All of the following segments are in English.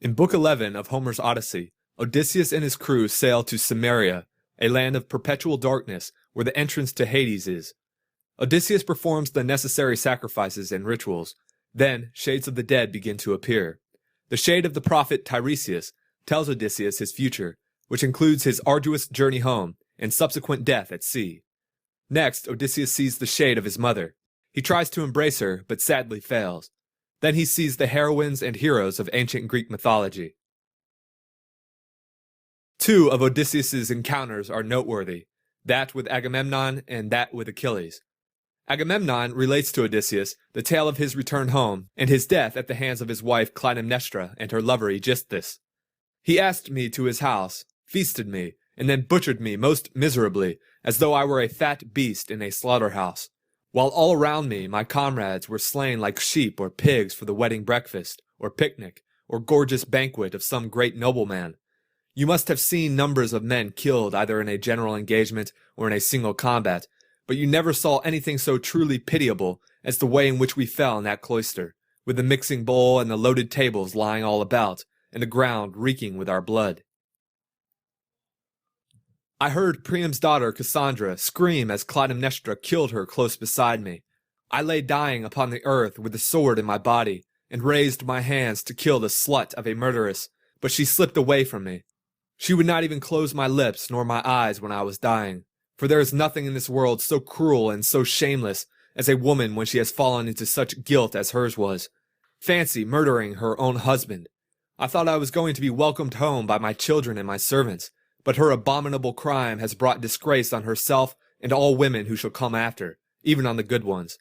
In Book 11 of Homer's Odyssey, Odysseus and his crew sail to Cimmeria, a land of perpetual darkness where the entrance to Hades is. Odysseus performs the necessary sacrifices and rituals. Then, shades of the dead begin to appear. The shade of the prophet Tiresias tells Odysseus his future, which includes his arduous journey home and subsequent death at sea. Next, Odysseus sees the shade of his mother. He tries to embrace her, but sadly fails. Then he sees the heroines and heroes of ancient Greek mythology. Two of Odysseus's encounters are noteworthy, that with Agamemnon and that with Achilles. Agamemnon relates to Odysseus the tale of his return home and his death at the hands of his wife Clytemnestra and her lover Aegisthus. He asked me to his house, feasted me, and then butchered me most miserably, as though I were a fat beast in a slaughterhouse, while all around me my comrades were slain like sheep or pigs for the wedding breakfast, or picnic, or gorgeous banquet of some great nobleman. You must have seen numbers of men killed either in a general engagement or in a single combat, but you never saw anything so truly pitiable as the way in which we fell in that cloister, with the mixing bowl and the loaded tables lying all about, and the ground reeking with our blood. I heard Priam's daughter Cassandra scream as Clytemnestra killed her close beside me. I lay dying upon the earth with the sword in my body, and raised my hands to kill the slut of a murderess, but she slipped away from me. She would not even close my lips nor my eyes when I was dying, for there is nothing in this world so cruel and so shameless as a woman when she has fallen into such guilt as hers was. Fancy murdering her own husband. I thought I was going to be welcomed home by my children and my servants, but her abominable crime has brought disgrace on herself and all women who shall come after, even on the good ones.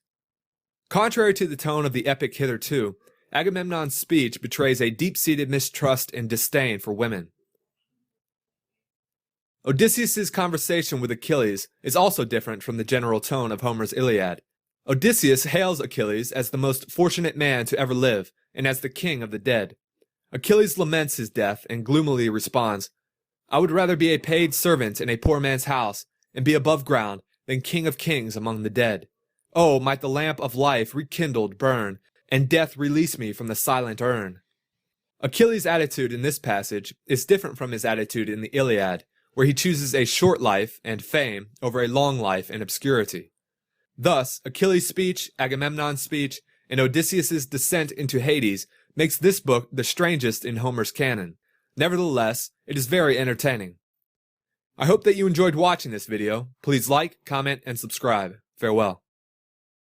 Contrary to the tone of the epic hitherto, Agamemnon's speech betrays a deep-seated mistrust and disdain for women. Odysseus's conversation with Achilles is also different from the general tone of Homer's Iliad. Odysseus hails Achilles as the most fortunate man to ever live, and as the king of the dead. Achilles laments his death and gloomily responds, "I would rather be a paid servant in a poor man's house, and be above ground, than king of kings among the dead. Oh, might the lamp of life rekindled burn, and death release me from the silent urn." Achilles' attitude in this passage is different from his attitude in the Iliad, where he chooses a short life and fame over a long life and obscurity. Thus, Achilles' speech, Agamemnon's speech, and Odysseus' descent into Hades makes this book the strangest in Homer's canon. Nevertheless, it is very entertaining. I hope that you enjoyed watching this video. Please like, comment, and subscribe. Farewell.